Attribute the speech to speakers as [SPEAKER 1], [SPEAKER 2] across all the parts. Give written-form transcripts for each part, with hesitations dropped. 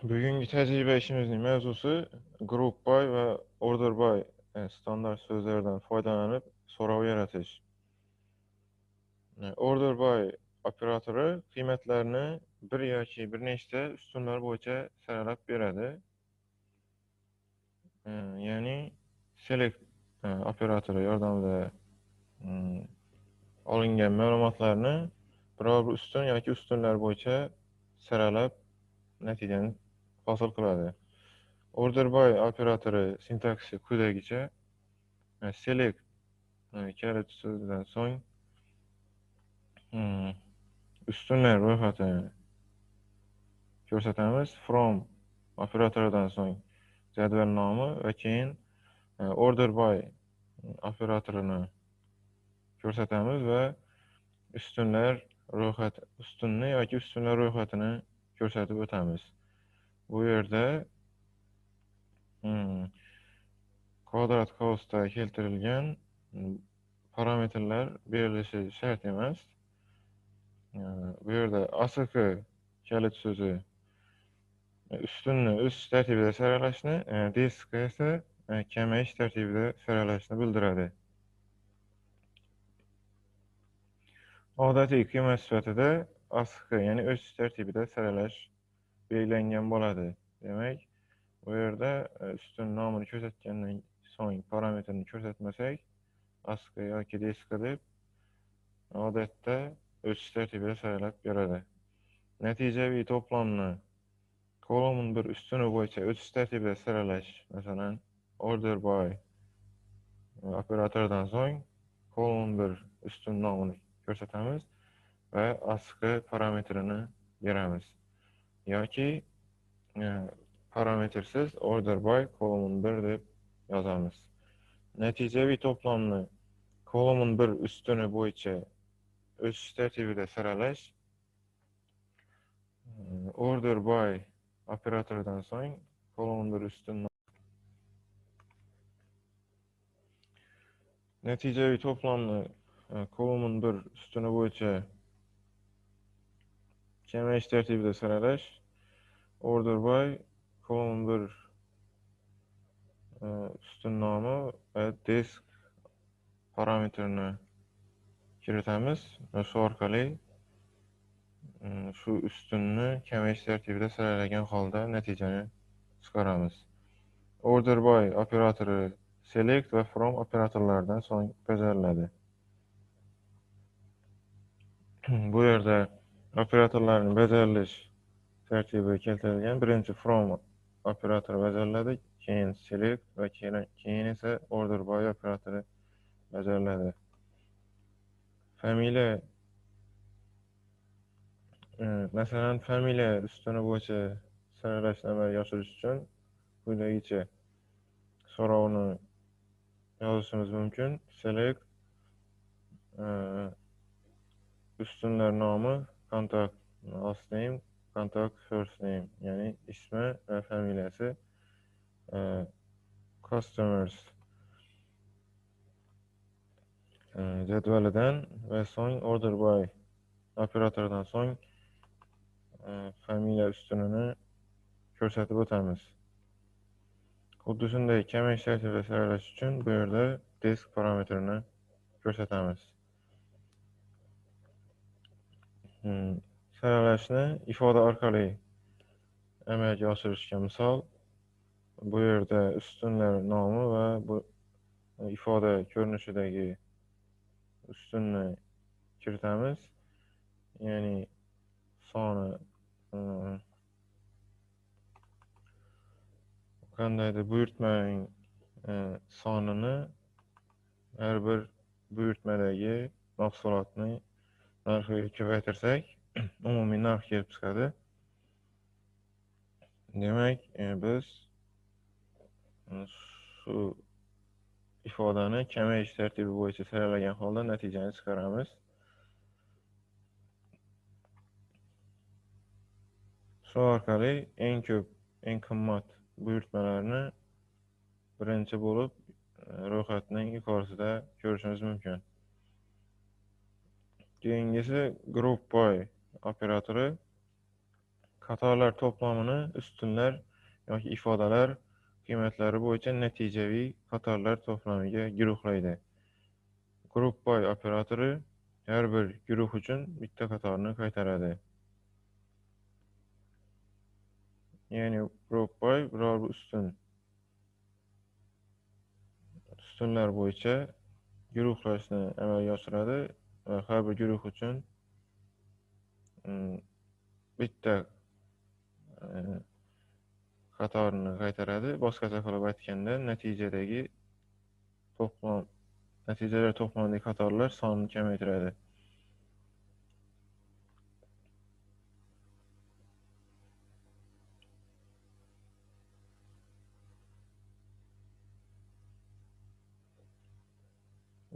[SPEAKER 1] Bugungi tajriba ishimizning mavzusi group by va order by standart so'zlardan foydalanib so'rov yaratish. Order by operatori qiymatlarni bir yoki bir nechta ustunlar bo'yicha saralab beradi. Ya'ni select operatori yordamida olingan ma'lumotlarni biror bir ustun yoki ustunlar bo'yicha saralab natijani hosil qiladi. Order by operatori sintaksi quyidagicha: select kalit so'zidan so'ng ustunlar ro'yxatini ko'rsatamiz. From operatoridan so'ng jadval nomi va keyin order by operatorini ko'rsatamiz va ustunni yoki ustunlar ro'yxatini ko'rsatib o'tamiz. Bu yerda kvadrat qavsda keltirilgan parametrlar berilishi shart emas. Bu yerda ASCII kalit so'zi ustunni o'sish tartibida saralashni, diskga esa kamayish tartibida saralashni bildiradi. Odatiy qiymat sifatida ASCII, ya'ni o'sish tartibida saralash belgilangan bo'ladi. Demak, bu yerda ustun nomini ko'rsatgandan so'ng parametrni ko'rsatmasak, ASCII yoki disk deb odatda o'sish tartibida saralab beradi. Natijaviy to'plamni kolumn bir ustuni bo'yicha o'sish tartibida saralash, masalan, order by operatoridan so'ng kolumn bir ustun nomini ko'rsatamiz va ASCII parametrini beramiz. Yoki parametrsiz order by kolumn 1 deb yozamiz. Natijaviy to'plamni kolumn bir ustuni bo'yicha o'sish tartibida saralash order by operatoridan so'ng kolumn bir ustun natijaviy to'plamni kolumn bir ustuni bo'yicha kamayish tartibida saralash order by kolumn bir ustun nomi va disk parametrini kiritamiz va shu orqali shu ustunni kamayish tartibida saralagan holda natijani chiqaramiz. Order by operatori select va from operatorlaridan so'ng bajariladi. Bu yerda operatorlarning bajarilish tartibi keltirilgan. Birinchi from operatori bajariladi, keyin select va keyin esa order by operatori bajariladi. Familiya masalan, familiya ustuni bo'yicha saralashni amalga oshirish uchun quyidagicha so'rovni yozishimiz mumkin. Select ustunlar nomi, contact last name, contact first name, ya'ni ismi va familiyasi, customers jadvalidan va so'ng order by operatoridan so'ng familiya ustunini ko'rsatib o'tamiz. Xuddi shunday kamayish tartibida saralash uchun bu yerda disk parametrini ko'rsatamiz. Saralashni ifoda orqali amalga oshirishga misol, bu yerda ustunlar nomi va bu ifoda ko'rinishidagi ustunni kiritamiz. Ya'ni soni qandaydir buyurtmaning sonini har bir buyurtmadagi mahsulotning narxiga ko'paytirsak, umumiy narx kelib chiqadi. Demak, biz shu ifodani kamayish tartibi bo'yicha saralagan holda natijani chiqaramiz. Shu orqali eng qimmat buyurtmalarni birinchi bo'lib ro'yxatning yuqorisida ko'rishimiz mumkin. Keyingisi group by operatori Qatorlar toplamini üstünler yoki ifodalar qiymatlari bo'yicha natijaviy qatorlar to'plamiga guruhlaydi. Group by operatori har bir guruh uchun bitta qatorni qaytaradi. Ya'ni group by biror bir ustunlar bo'yicha guruhlashni amalga oshiradi va har bir guruh uchun bitta qatorni qaytaradi. Boshqacha qilib aytganda, natijalar to'plamidagi qatorlar sonini kamaytiradi.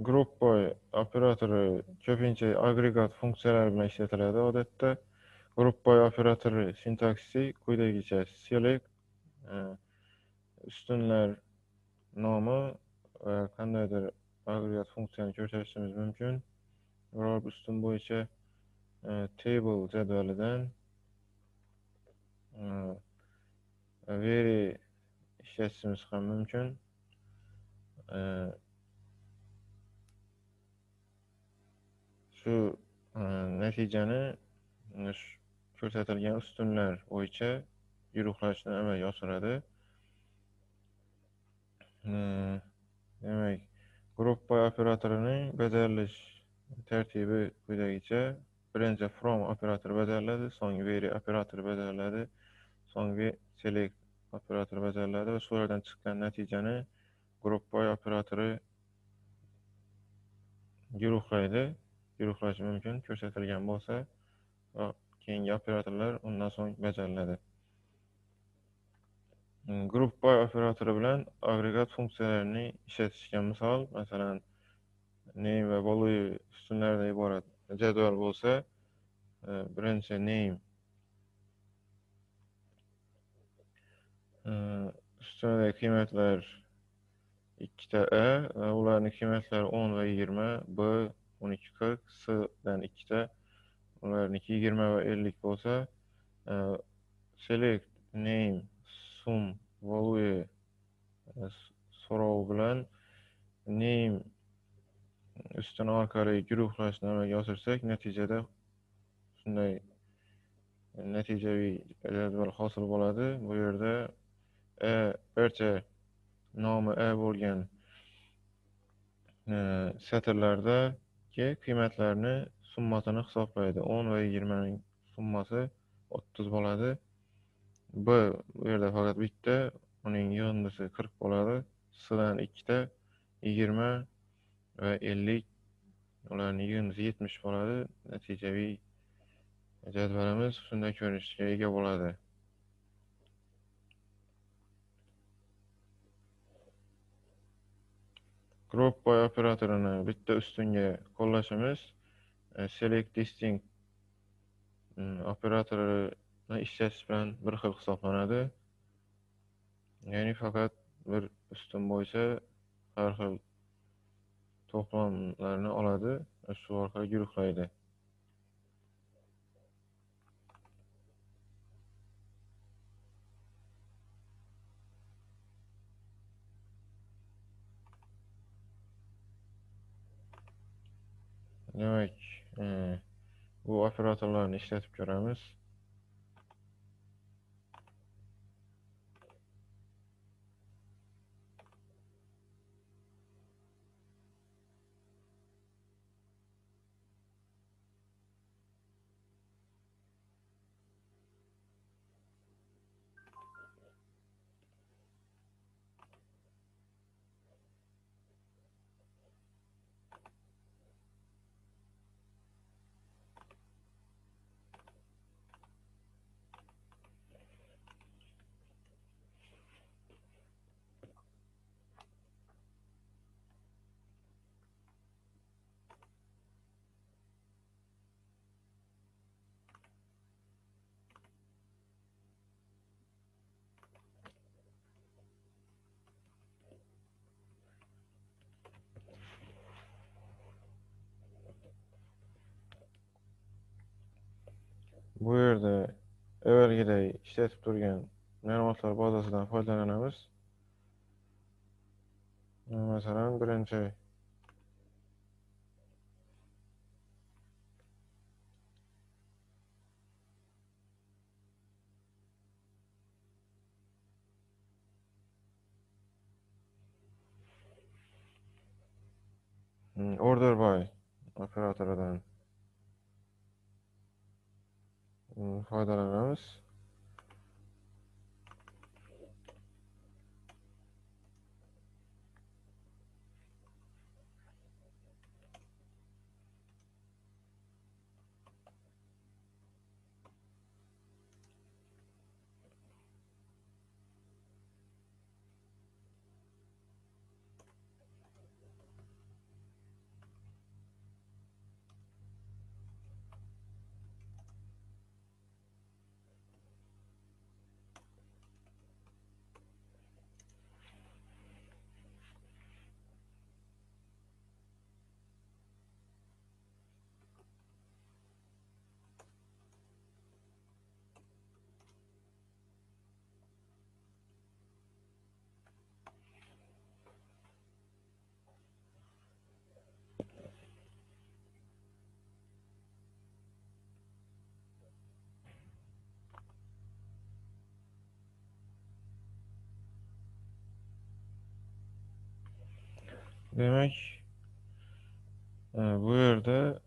[SPEAKER 1] Group by operatori ko'pincha agregat funksiyalar bilan ishlatiladi odatda. Group by operatori sintaksisi quyidagicha: select ustunlar nomi va qandaydir agregat funksiyani ko'rsatishimiz mumkin. Biror bir ustun bo'yicha table jadvalidan veri ishlatishimiz ham mumkin. Shu natijani ko'rsatilgan ustunlar bo'yicha guruhlashni amalga oshiradi. Demak, group by operatorining bajarilish tartibi quyidagicha: birinchi from operatori bajariladi, so'ng veri operatori bajariladi, so'ng select operatori bajariladi va shulardan chiqqan natijani group by operatori guruhlaydi. Guruhlash mumkin ko'rsatilgan bo'lsa va keyingi operatorlar undan so'ng bajariladi. Group by operatori bilan agregat funksiyalarini ishlatishga misol, masalan, name va value ustunlardan iborat jadval bo'lsa, birinchi name ustunidagi qiymatlar 2ta a va ularning qiymatlari 10 va 20, b 1240, s dan 2ta, ularniki 20 va 50 bo'lsa, select name sum value so'rov bilan name ustuni orqali guruhlashni amalga oshirsak, natijada shunday natijaviy jadval hosil bo'ladi. Bu yerda barcha nomi a bo'lgan satrlardagi qiymatlarni summasini hisoblaydi. 10 va 20 ning summasi 30 bo'ladi. B bu yerda faqat bitta, uning yig'indisi 40 bo'ladi. S dan 2ta 20 va 50, ularning yig'indisi 70 bo'ladi. Natijaviy jadvalimiz shunday ko'rinishga ega bo'ladi. Group by operatorini bitta ustunga qo'llashimiz select distinct operatorini ishlatish bilan bir xil hisoblanadi. Ya'ni faqat bir ustun bo'yicha har xil to'plamlarni oladi va shu orqali guruhlaydi. Demak, bu operatorlarni ishlatib ko'ramiz. Bu yerda evvelgidey işletip turgan ma'lumotlar bazasından foydalanamiz. Masalan, birinchi order by operatoridan foydalanamiz. Demek bu yerde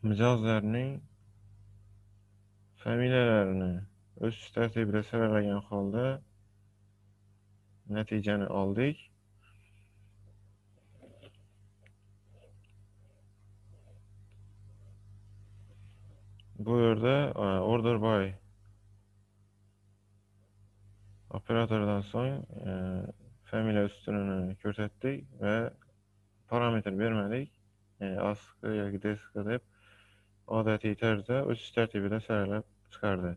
[SPEAKER 1] mijozlarning familiyalarini öz tartibida saralagan holda natijani oldik. Bu yerde order by operatordan so'ng familiya üstününü ko'rsatdik ve parametr vermedik. ASCII yoki DESCII deb odatiy tarzda o'sish tartibida saralab chiqardi.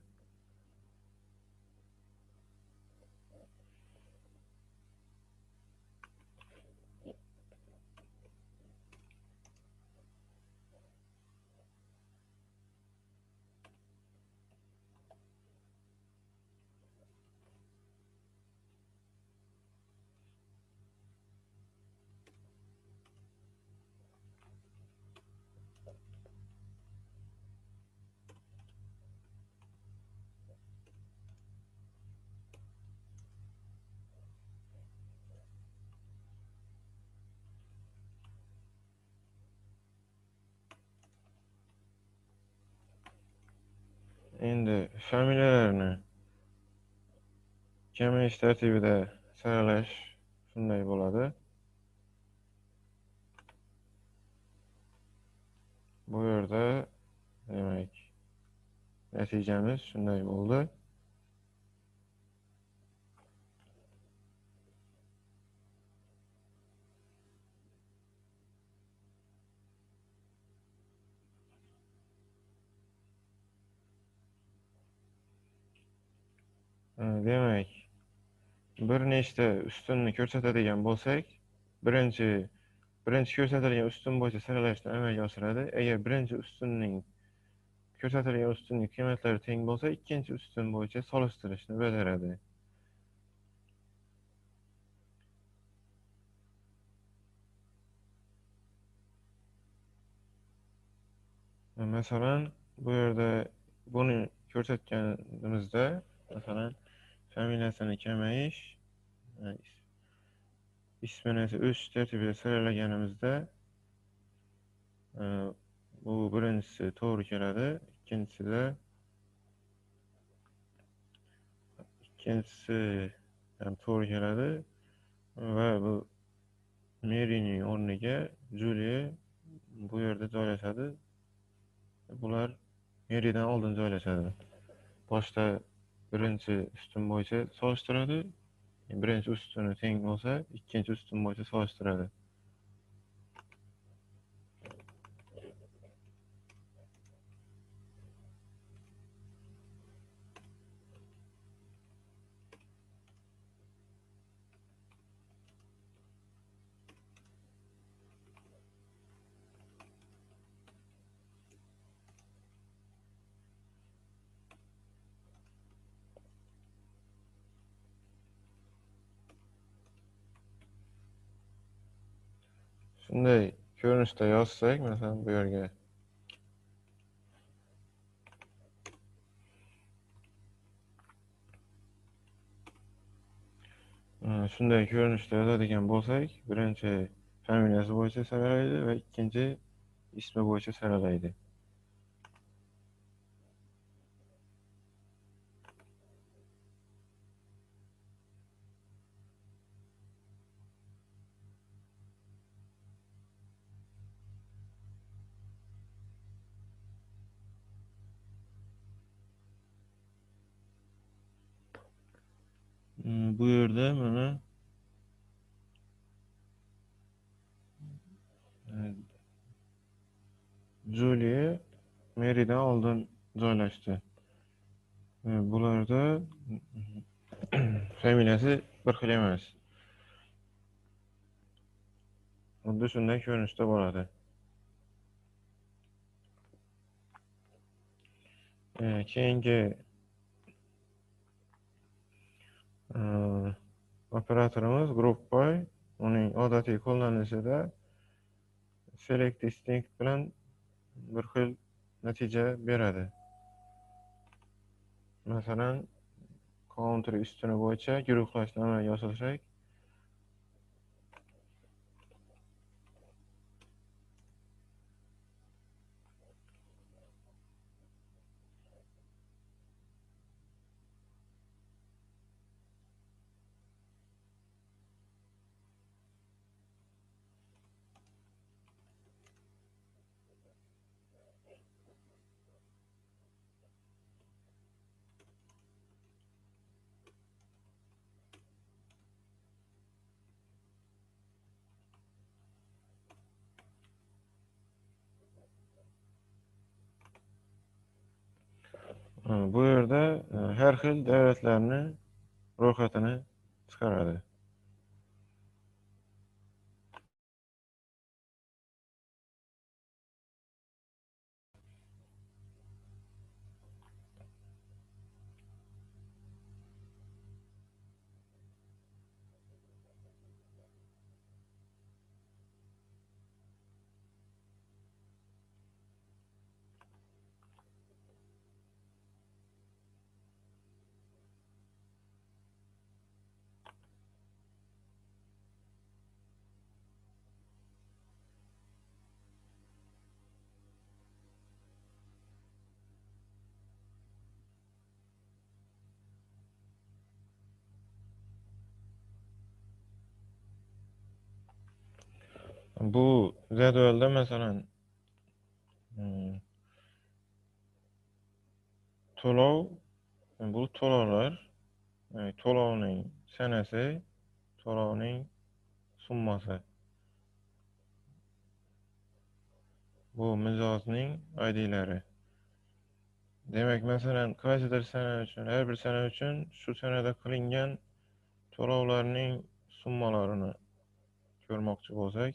[SPEAKER 1] Endi familiyalarini kamayish tartibida saralash shunday bo'ladi. Bu yerda demek natijamiz shunday bo'ldi. Demek bir nechta ustunni ko'rsatadigan bo'lsak, birinchi ko'rsatilgan ustun bo'yicha saralashni amalga oshiradi. Agar birinchi ustunning ko'rsatilgan ustunning qiymatlari teng bo'lsa, ikkinchi ustun bo'yicha solishtirishni bajaradi. Masalan, bu yerda buni ko'rsatganimizda, masalan, familiyasini kamayish, ismini esa o'sish tartibida saralaganimizda bu birinchisi to'g'ri keladi, ikkinchisi ham to'g'ri keladi va bu Mary'ning o'rniga Julia bu yerda joylashadi. Bular Mary'dan oldin joylashadi. Boshda birinchi ustun bo'yicha solishtiradi. Birinchi ustuni teng bo'lsa, ikkinchi ustun bo'yicha solishtiradi. Shunday ko'rinishda yozsak, masalan bu yerga shunday ko'rinishda yozadigan bo'lsak, birinchi familiyasi bo'yicha saralaydi va ikkinchi ismi bo'yicha saralaydi. Bu yerda mana Julie Mary'dan oldin joylashdi. Bularda familiyasi bir xil emas. Xuddi shunday ko'rinishda bo'ladi. Keyingi operatorimiz GroupBy. Uning odatiy qo'llanilishida select distinct bilan bir xil natija beradi. Masalan, country ustuni bo'yicha guruhlashni amalga oshirsak, bu yerda har xil davlatlarni ro'yxatini chiqaradi. Bu jadvalda masalan to'lov, bu to'lovlar, to'lovning sanasi, to'lovning summasi. Bu mijozning ID'lari. Demak, masalan, qaysidir sana uchun, har bir sana uchun shu sanada qilingan to'lovlarning summalarini ko'rmoqchi bo'lsak,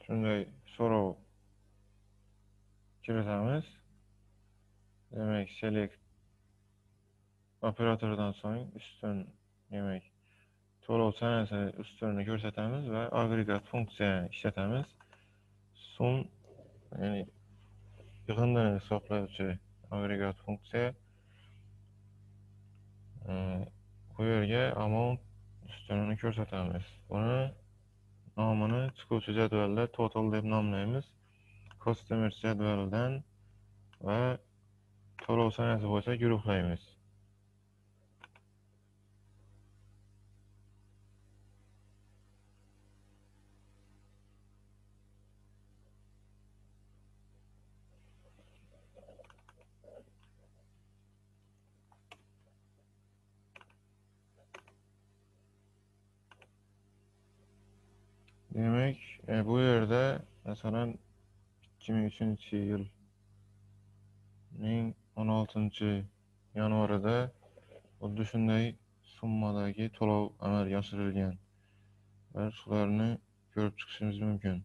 [SPEAKER 1] shunday so'rov kiritamiz. Demak, select operatordan so'ng ustun, demak, to'lov sanasi ustunini ko'rsatamiz va agregat funksiyani ishlatamiz. Sum, ya'ni yig'indini hisoblovchi agregat funksiya. Bu yerga amount ustunini ko'rsatamiz. Buni nomini chiquvchi jadvalda total deb nomlaymiz. Customers jadvalidan va to'lov sanasi bo'yicha guruhlaymiz. Demek bu yerde mesela 2003 yıl 16 yanvarida xuddi shunday summadagi to'lov amalga oshirilgan va shularni ko'rib chiqishimiz mumkin.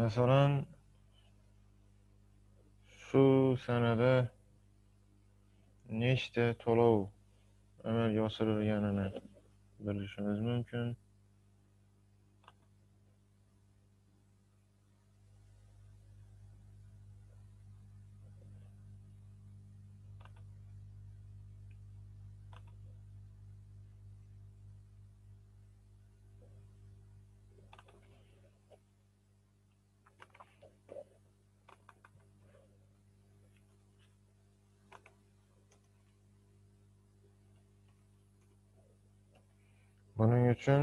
[SPEAKER 1] Masalan, shu sanada nechta to'lov amalga oshirilganini bilishimiz mumkin. Buning uchun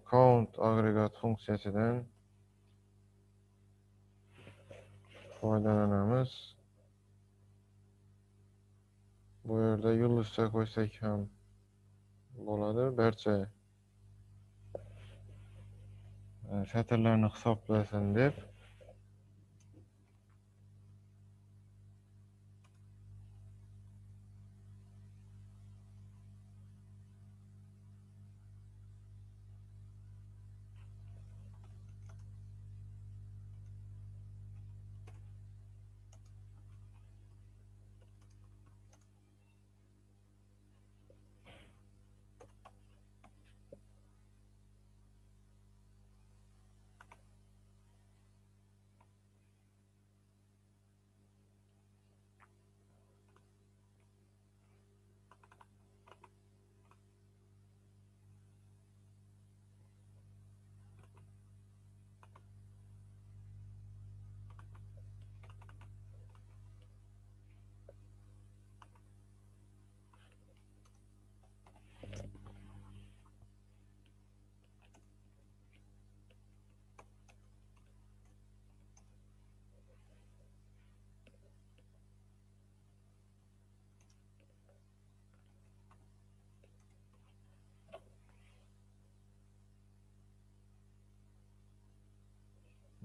[SPEAKER 1] count agregat funksiyasidan foydalanamiz. Bu yerda yulduzcha qo'ysak ham bo'ladi. Barcha satrlarni hisoblasin deb.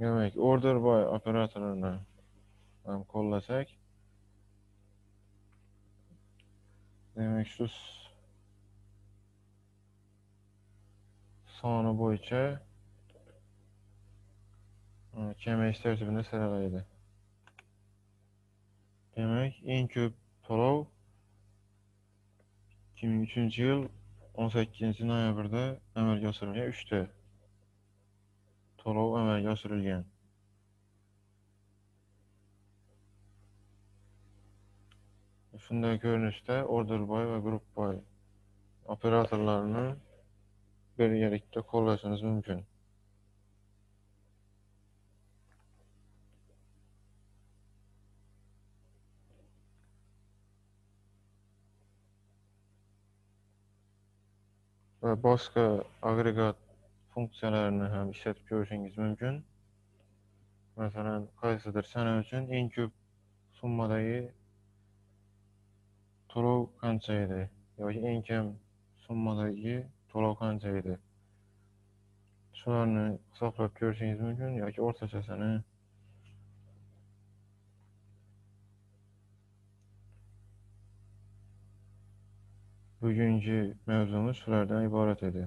[SPEAKER 1] Demek order by operatorini ham qo'llasak, demek shu soni bo'yicha kamayish tartibini saralaydi. Demek eng ko'p to'lov 2003 yil 18 noyabrda amalga oshirilgan 3 ta to'lov amalga oshirilgan. Shunday ko'rinishda order by va group by operatorlarini birgalikda qo'llashingiz mumkin. Va boshqa agregat funksiyalarini ham ishlatib ko'rishingiz mumkin. Masalan, qaysidir sana uchun eng ko'p summadagi to'lov qancha edi yoki eng kam summadagi to'lov qancha edi. Shularni hisoblab ko'rishingiz mumkin yoki o'rtachasini. Bugungi mavzumiz shulardan iborat edi.